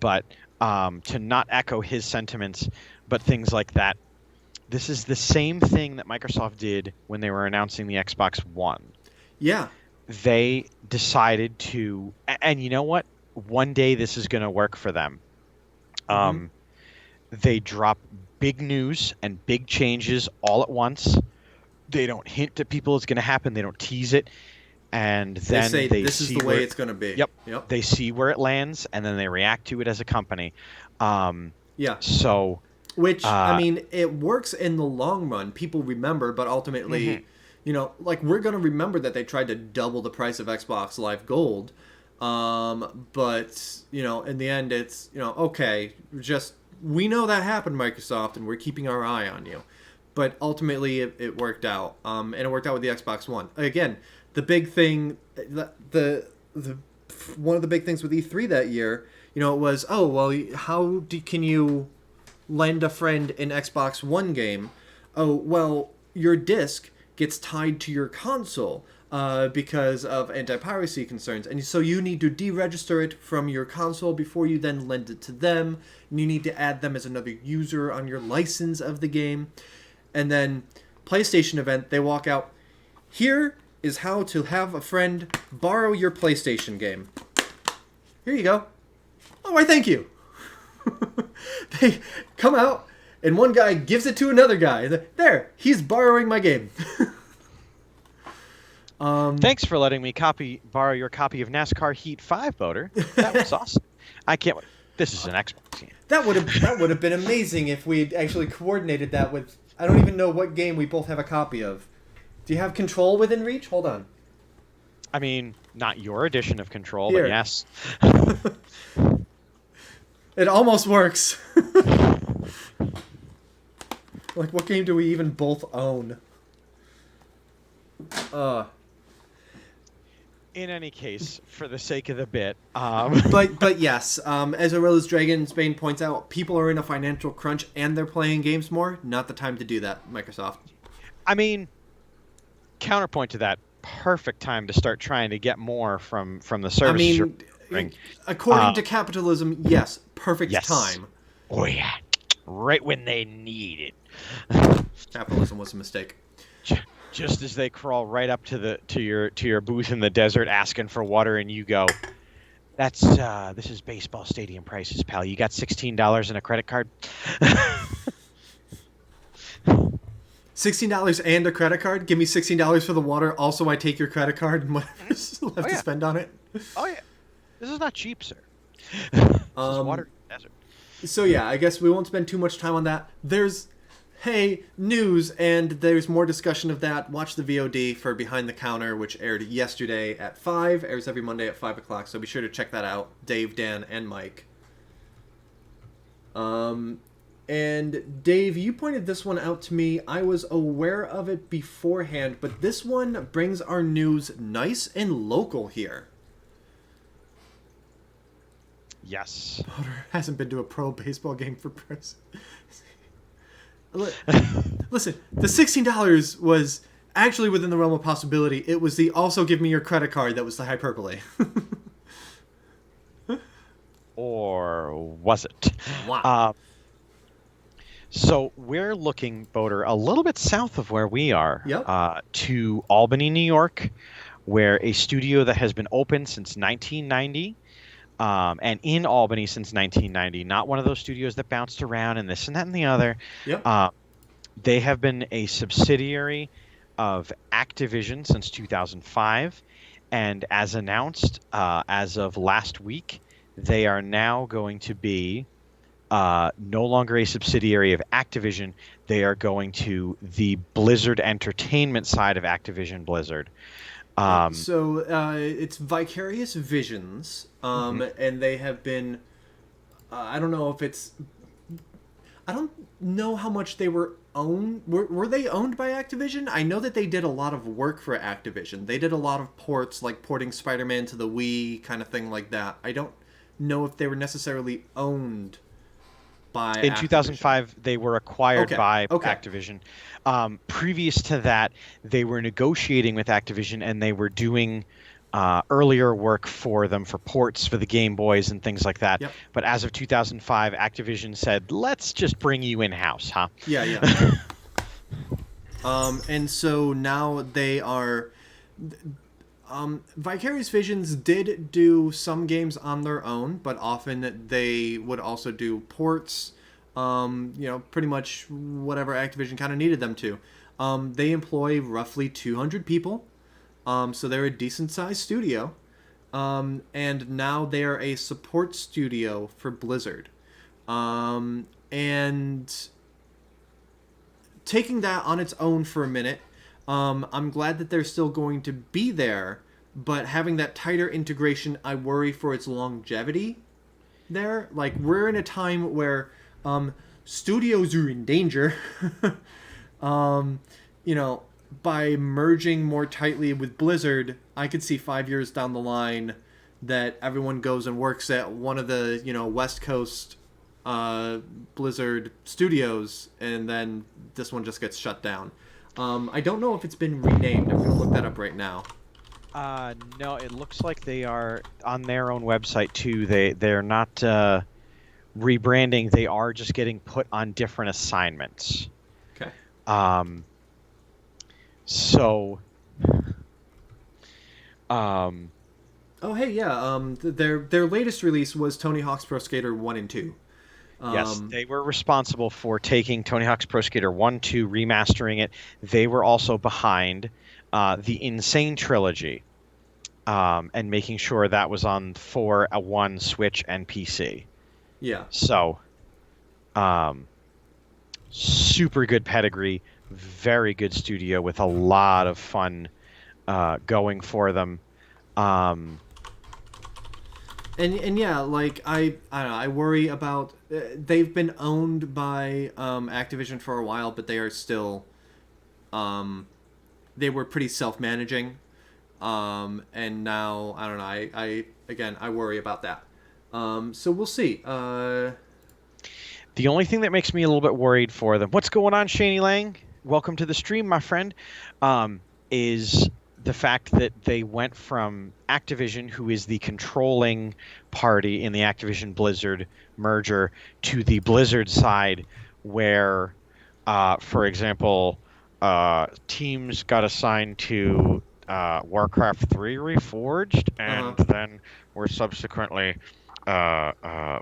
But to not echo his sentiments, but things like that, this is the same thing that Microsoft did when they were announcing the Xbox One. Yeah. They decided to, and you know what? One day this is going to work for them. They drop big news and big changes all at once. They don't hint to people it's going to happen. They don't tease it. And then they say this is the way it's going to be. Yep. They see where it lands, and then they react to it as a company. Yeah. So... Which, I mean, it works in the long run. People remember, but ultimately, we're going to remember that they tried to double the price of Xbox Live Gold. But, in the end, it's, okay, we know that happened, Microsoft, and we're keeping our eye on you. But ultimately, it worked out. And it worked out with the Xbox One. Again, the big thing, one of the big things with E3 that year, it was, can you lend a friend an Xbox One game? Oh, well, your disc gets tied to your console because of anti-piracy concerns. And so you need to deregister it from your console before you then lend it to them. And you need to add them as another user on your license of the game. And then PlayStation event, they walk out, here is how to have a friend borrow your PlayStation game. Here you go. Oh, why, thank you. They come out, and one guy gives it to another guy. There, he's borrowing my game. Thanks for letting me borrow your copy of NASCAR Heat 5, Boater. That was awesome. I can't wait. This is an Xbox game. That would have been amazing if we actually coordinated that with... I don't even know what game we both have a copy of. Do you have Control within reach? Hold on. I mean, not your edition of Control, Here. but yes. It almost works. Like, what game do we even both own? In any case, for the sake of the bit, but yes, as Arilla's Dragonsbane points out, people are in a financial crunch and they're playing games more. Not the time to do that, Microsoft. I mean, counterpoint to that, perfect time to start trying to get more from the services. According to capitalism, yes, perfect time. Oh yeah, right when they need it. Capitalism was a mistake. Just as they crawl right up to your booth in the desert asking for water, and you go, this is baseball stadium prices, pal. You got $16 in a credit card? $16 and a credit card? Give me $16 for the water. Also, I take your credit card and whatever's left to spend on it. Oh yeah, this is not cheap, sir. This is water in the desert. So yeah, I guess we won't spend too much time on that. There's news, and there's more discussion of that. Watch the VOD for Behind the Counter, which aired yesterday at 5. Airs every Monday at 5 o'clock, so be sure to check that out. Dave, Dan, and Mike. And Dave, you pointed this one out to me. I was aware of it beforehand, but this one brings our news nice and local here. Yes. Potter hasn't been to a pro baseball game for press. Listen, the $16 was actually within the realm of possibility. It was the also give me your credit card that was the hyperbole. Or was it? Wow. So we're looking, Boater, a little bit south of where we are, Yep. to Albany, New York, where a studio that has been open since 1990, and in Albany since 1990, not one of those studios that bounced around and this and that and the other. Yep. Uh, they have been a subsidiary of Activision since 2005, and as announced, as of last week, they are now going to be no longer a subsidiary of Activision. They are going to the Blizzard Entertainment side of Activision Blizzard. Um, So it's Vicarious Visions, mhm. and they have been. I don't know if it's. I don't know how much they were owned. Were they owned by Activision? I know that they did a lot of work for Activision. They did a lot of ports, like porting Spider-Man to the Wii, kind of thing like that. I don't know if they were necessarily owned by In Activision. 2005, they were acquired Okay. by Okay. Activision. Previous to that, they were negotiating with Activision and they were doing earlier work for them for ports for the Game Boys and things like that. Yep. But as of 2005, Activision said, let's just bring you in house, huh? Yeah. Yeah. And so now they are. Vicarious Visions did do some games on their own, but often they would also do ports. Pretty much whatever Activision kind of needed them to. They employ roughly 200 people, so they're a decent sized studio. And now they are a support studio for Blizzard. And taking that on its own for a minute, I'm glad that they're still going to be there, but having that tighter integration, I worry for its longevity there. Like, we're in a time where studios are in danger, um, you know, by merging more tightly with Blizzard. I could see 5 years down the line that everyone goes and works at one of the, West Coast uh, Blizzard studios, and then this one just gets shut down. I don't know if it's been renamed. I'm gonna look that up right now. No, it looks like they are on their own website too. They're not rebranding. They are just getting put on different assignments. Okay. Um, so, um, Oh, hey, yeah. Their latest release was Tony Hawk's Pro Skater 1 and 2. yes, Um, they were responsible for taking Tony Hawk's Pro Skater 1, 2, remastering it. They were also behind the Insane trilogy, and making sure that was on for a one Switch and PC. yeah. So, um, super good pedigree, very good studio with a lot of fun going for them. Um, And yeah, like I don't know, I worry about they've been owned by Activision for a while, but they are still um, they were pretty self-managing, and now I don't know. I again I worry about that. So we'll see. the only thing that makes me a little bit worried for them, what's going on, Shani Lang? Welcome to the stream, my friend. Um, is the fact that they went from Activision, who is the controlling party in the Activision Blizzard merger, to the Blizzard side, where, for example, teams got assigned to Warcraft 3 Reforged, Uh huh. and then were subsequently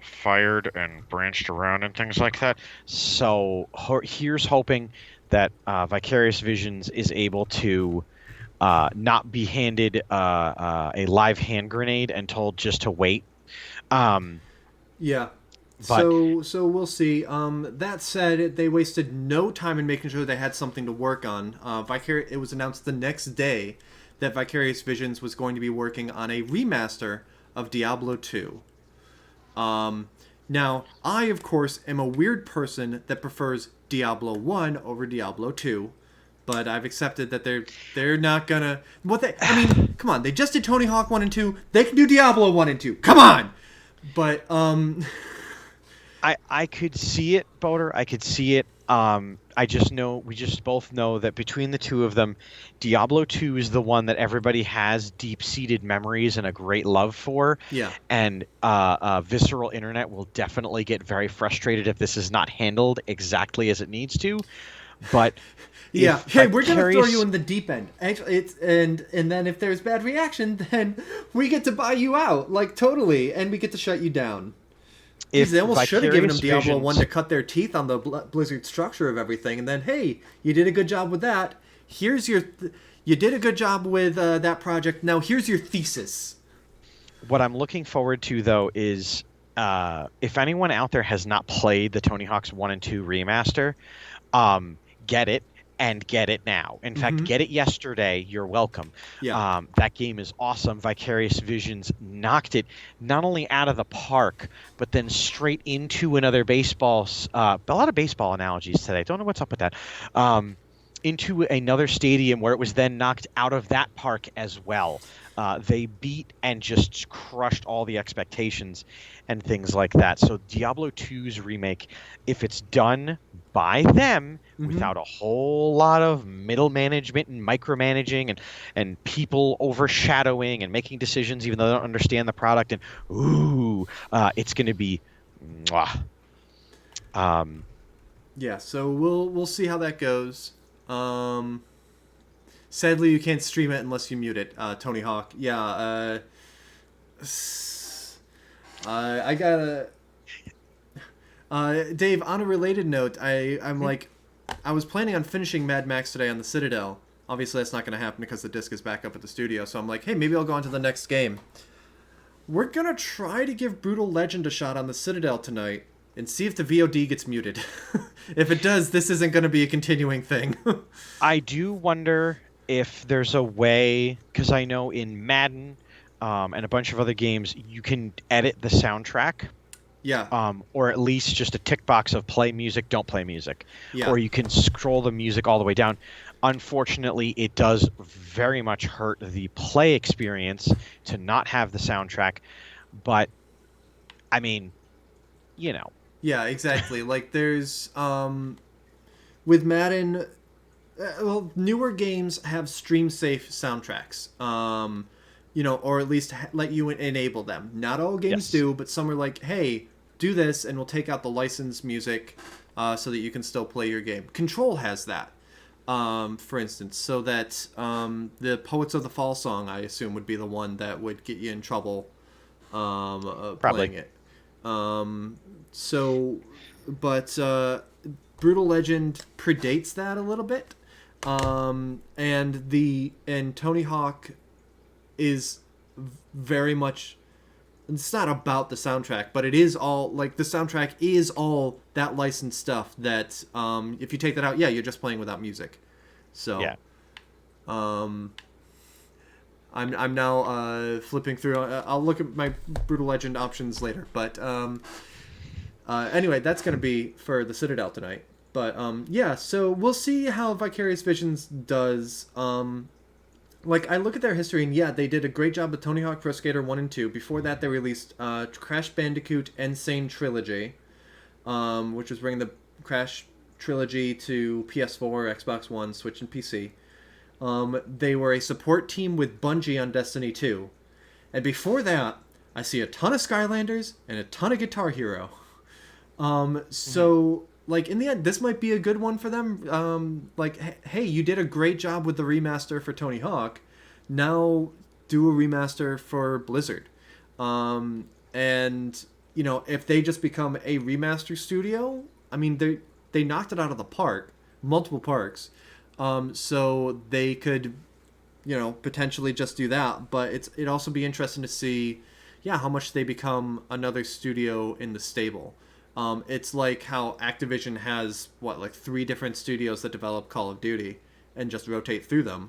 fired and branched around and things like that. So here's hoping that Vicarious Visions is able to not be handed a live hand grenade and told just to wait. Um, Yeah. but So we'll see. That said, they wasted no time in making sure they had something to work on. It was announced the next day that Vicarious Visions was going to be working on a remaster of Diablo 2. Now, I of course am a weird person that prefers Diablo 1 over Diablo 2, but I've accepted that they're not gonna I mean, come on, they just did Tony Hawk 1 and 2. They can do Diablo 1 and 2. Come on. But I could see it, Boater. I could see it. I just know we just both know that between the two of them, Diablo 2 is the one that everybody has deep-seated memories and a great love for, Yeah. and visceral internet will definitely get very frustrated if this is not handled exactly as it needs to. But Yeah. if Hey, we're gonna throw you Vicarious, in the deep end. Actually, it's and then if there's bad reaction, then we get to buy you out, like totally, and we get to shut you down. Geez, if they almost should have given them Vicarious Diablo 1 Visions, to cut their teeth on the Blizzard structure of everything, and then, hey, you did a good job with that. Here's your. You did a good job with that project. Now, here's your thesis. what I'm looking forward to though is if anyone out there has not played the Tony Hawk's 1 and 2 remaster, get it and get it now. In fact, Mm-hmm. get it yesterday. You're welcome. Yeah. That game is awesome. Vicarious Visions knocked it not only out of the park, but then straight into another baseball. A lot of baseball analogies today. Don't know what's up with that. Into another stadium where it was then knocked out of that park as well. They beat and just crushed all the expectations and things like that. So Diablo 2's remake, if it's done by them Mm-hmm. without a whole lot of middle management and micromanaging and people overshadowing and making decisions even though they don't understand the product, and it's going to be mwah. Um, Yeah. So we'll see how that goes. Um, Sadly, you can't stream it unless you mute it, Tony Hawk. Yeah. I gotta. Dave, on a related note, I'm like, I was planning on finishing Mad Max today on the Citadel. Obviously, that's not going to happen because the disc is back up at the studio. So I'm like, hey, maybe I'll go on to the next game. We're gonna try to give Brutal Legend a shot on the Citadel tonight and see if the VOD gets muted. If it does, this isn't going to be a continuing thing. I do wonder if there's a way, because I know in Madden and a bunch of other games, you can edit the soundtrack, Yeah, or at least just a tick box of play music, don't play music, yeah, or you can scroll the music all the way down. Unfortunately, it does very much hurt the play experience to not have the soundtrack, but I mean, you know, yeah, exactly. Like there's with Madden, well, newer games have stream safe soundtracks. Or at least let you enable them. Not all games yes, do, but some are like, hey, do this, and we'll take out the licensed music so that you can still play your game. Control has that. For instance, so that the Poets of the Fall song, I assume, would be the one that would get you in trouble probably. playing it. Um, so, but Brutal Legend predates that a little bit, and Tony Hawk is very much. It's not about the soundtrack, but it is all like the soundtrack is all that licensed stuff. That if you take that out, yeah, you're just playing without music. So Yeah. um, I'm now flipping through. I'll look at my Brutal Legend options later, but anyway, that's gonna be for the Citadel tonight. But yeah, so we'll see how Vicarious Visions does. Like I look at their history, and yeah, they did a great job with Tony Hawk Pro Skater 1 and 2. Before that, they released Crash Bandicoot Insane Trilogy, which was bringing the Crash trilogy to PS4, Xbox One, Switch, and PC. They were a support team with Bungie on Destiny 2. And before that, I see a ton of Skylanders and a ton of Guitar Hero. Mhm. So like in the end, this might be a good one for them. Hey, you did a great job with the remaster for Tony Hawk. Now do a remaster for Blizzard. And if they just become a remaster studio, I mean they knocked it out of the park, multiple parks. So they could potentially just do that. But it'd also be interesting to see, yeah, how much they become another studio in the stable. It's like how Activision has like three different studios that develop Call of Duty and just rotate through them.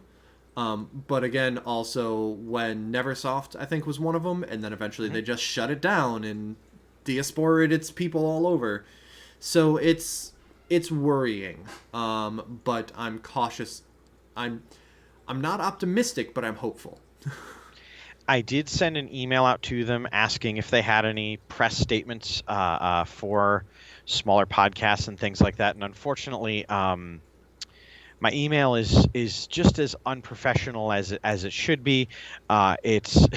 But again, also when Neversoft I think was one of them, and then eventually Mhm. they just shut it down and diaspored its people all over. So it's worrying. But I'm cautious. I'm I'm not optimistic, but I'm hopeful. I did send an email out to them asking if they had any press statements for smaller podcasts and things like that. And unfortunately, my email is just as unprofessional as it should be. It's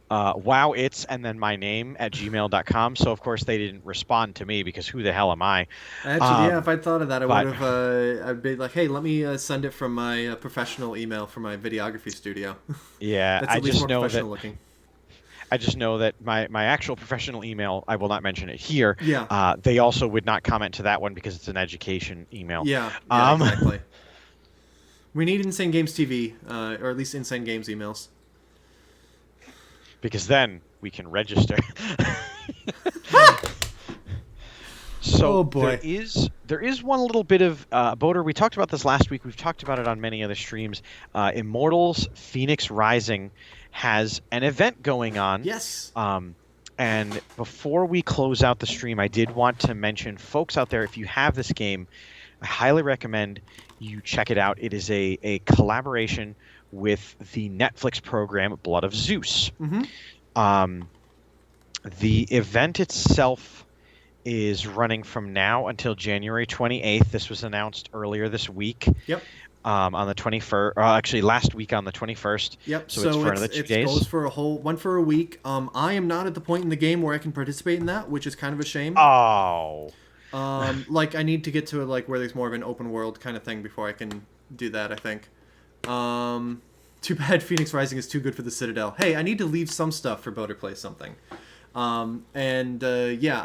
wow, it's and then my name at gmail.com. So of course they didn't respond to me because who the hell am I? Actually, yeah, if Um, I'd thought of that, I would but have. I'd be like, hey, let me send it from my professional email from my videography studio. yeah, That's at least more professional looking. I just know that my actual professional email, I will not mention it here. Yeah, They also would not comment to that one because it's an education email. yeah, yeah, Um, exactly. We need Insane Games TV, or at least Insane Games emails. because then we can register. So Oh boy. there is one little bit of Boater. We talked about this last week. We've talked about it on many other streams. Immortals Phoenix Rising has an event going on. Yes. And before we close out the stream, I did want to mention, folks out there, if you have this game, I highly recommend you check it out. It is a collaboration with the Netflix program Blood of Zeus. Mm-hmm. Um, the event itself is running from now until January 28th. This was announced earlier this week. Yep. On the 21st, actually last week on the 21st. Yep. So it's for another 2 days. Goes for a week. I am not at the point in the game where I can participate in that, which is kind of a shame. Oh. Like I need to get to like where there's more of an open world kind of thing before I can do that, I think. Too bad Phoenix Rising is too good for the Citadel. Hey, I need to leave some stuff for Boater Play something. Yeah,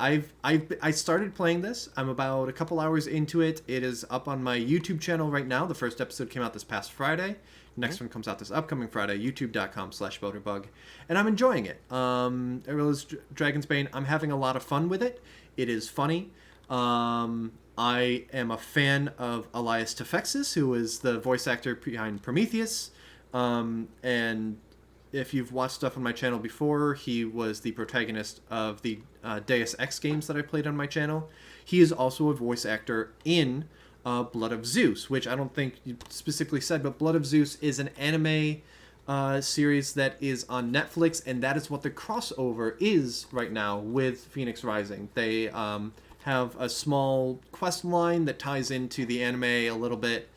I started playing this. I'm about a couple hours into it. It is up on my YouTube channel right now. The first episode came out this past Friday. Next one comes out this upcoming Friday, youtube.com/boaterbug. And I'm enjoying it. Arilla's Dragon's Bane, I'm having a lot of fun with it. It is funny. I am a fan of Elias Tefexis, who is the voice actor behind Prometheus. And if you've watched stuff on my channel before, he was the protagonist of the Deus Ex games that I played on my channel. He is also a voice actor in Blood of Zeus, which I don't think you specifically said, but Blood of Zeus is an anime series that is on Netflix, and that is what the crossover is right now with Phoenix Rising. They have a small quest line that ties into the anime a little bit,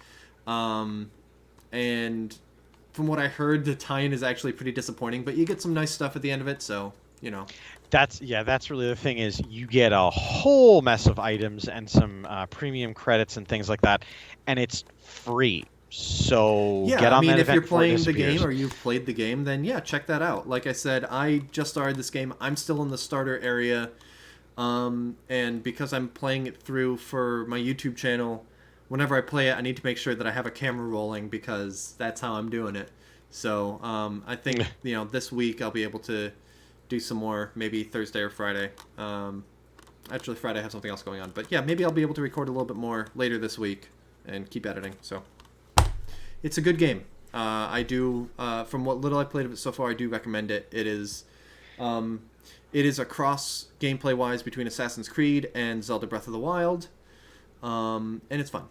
and from what I heard, the tie-in is actually pretty disappointing, but you get some nice stuff at the end of it, so, you know. That's really the thing is you get a whole mess of items and some premium credits and things like that, and it's free. So yeah, get on that if event you're before it playing the disappears. game or you've played the game, then yeah, check that out. Like I said, I just started this game. I'm still in the starter area, and because I'm playing it through for my YouTube channel, whenever I play it, I need to make sure that I have a camera rolling because that's how I'm doing it. So I think this week I'll be able to do some more, maybe Thursday or Friday. Actually, Friday I have something else going on, but yeah, maybe I'll be able to record a little bit more later this week and keep editing. So it's a good game. I do, from what little I played of it so far, I do recommend it. It is a cross gameplay wise between Assassin's Creed and Zelda Breath of the Wild, and it's fun.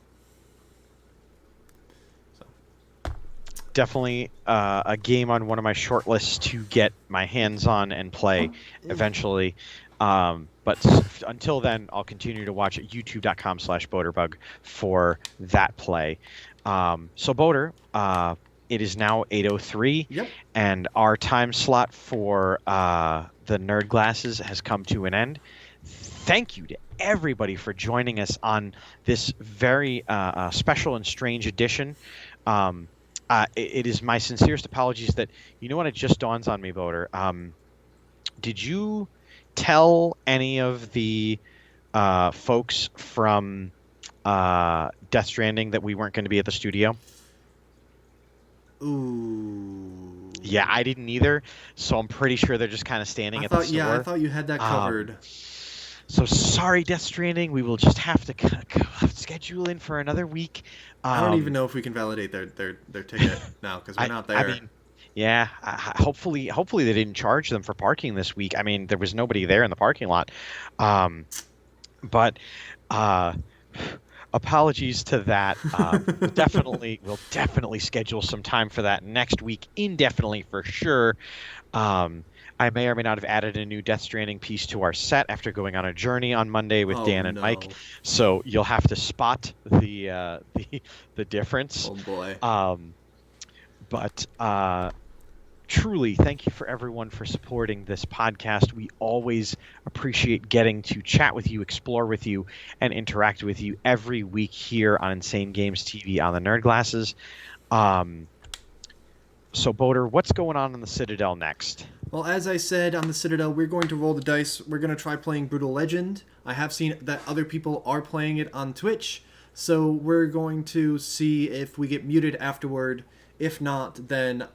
Definitely a game on one of my short lists to get my hands on and play eventually. But until then, I'll continue to watch at youtube.com/boaterbug for that play. So Boater, it is now 8:03, Yep. and our time slot for the Nerd Glasses has come to an end. Thank you to everybody for joining us on this very special and strange edition. It is my sincerest apologies that, you know what, it just dawns on me, Boater. Did you tell any of the folks from Death Stranding that we weren't going to be at the studio? Ooh. Yeah, I didn't either, so I'm pretty sure they're just kind of standing at the store. Yeah, I thought you had that covered. So sorry, Death Stranding. We will just have to schedule in for another week. I don't even know if we can validate their ticket now because we're not there. I mean, yeah. Hopefully they didn't charge them for parking this week. I mean, there was nobody there in the parking lot. But apologies to that. We'll definitely schedule some time for that next week, indefinitely for sure. Um, I may or may not have added a new Death Stranding piece to our set after going on a journey on Monday with Oh Dan and Mike, no. so you'll have to spot the difference. Oh boy. Um, but truly, thank you for everyone for supporting this podcast. We always appreciate getting to chat with you, explore with you, and interact with you every week here on Insane Games TV on the Nerd Glasses. Um, so, Boater, what's going on in the Citadel next? Well, as I said on the Citadel, we're going to roll the dice. We're going to try playing Brutal Legend. I have seen that other people are playing it on Twitch, so we're going to see if we get muted afterward. If not, then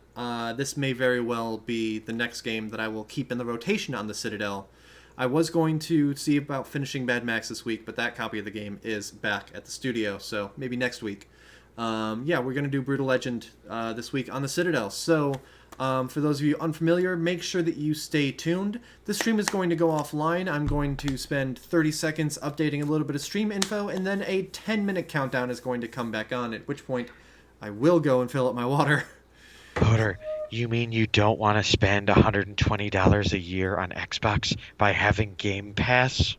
this may very well be the next game that I will keep in the rotation on the Citadel. I was going to see about finishing Mad Max this week, but that copy of the game is back at the studio, so maybe next week. Yeah, we're going to do Brutal Legend this week on the Citadel. So, for those of you unfamiliar, make sure that you stay tuned. This stream is going to go offline. I'm going to spend 30 seconds updating a little bit of stream info, and then a 10-minute countdown is going to come back on, at which point I will go and fill up my water. Boater, you mean you don't want to spend $120 a year on Xbox by having Game Pass?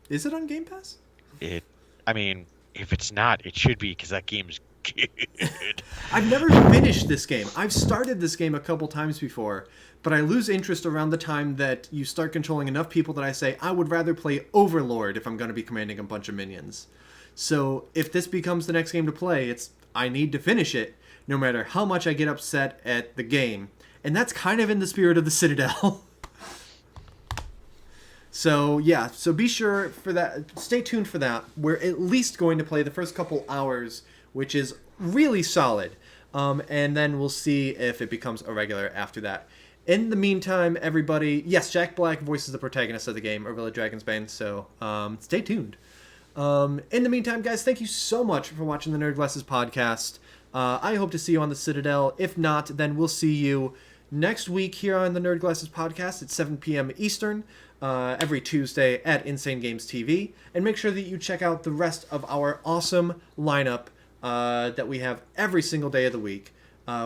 Is it on Game Pass? I mean, if it's not, it should be, because that game's good. I've never finished this game. I've started this game a couple times before, but I lose interest around the time that you start controlling enough people that I say, I would rather play Overlord if I'm going to be commanding a bunch of minions. So if this becomes the next game to play, I need to finish it, no matter how much I get upset at the game. And that's kind of in the spirit of the Citadel. So yeah, so be sure for that. Stay tuned for that. We're at least going to play the first couple hours, which is really solid. And then we'll see if it becomes a regular after that. In the meantime, everybody, yes, Jack Black voices the protagonist of the game, Orvilla Dragonsbane, so stay tuned. In the meantime, guys, thank you so much for watching the Nerd Glasses podcast. I hope to see you on the Citadel. If not, then we'll see you next week here on the Nerd Glasses podcast at 7 p.m. Eastern, every Tuesday at Insane Games TV. And make sure that you check out the rest of our awesome lineup that we have every single day of the week.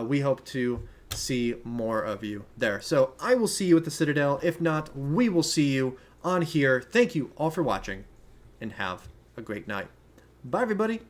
We hope to see more of you there. So I will see you at the Citadel. If not, we will see you on here. Thank you all for watching, and have a great night. Bye, everybody.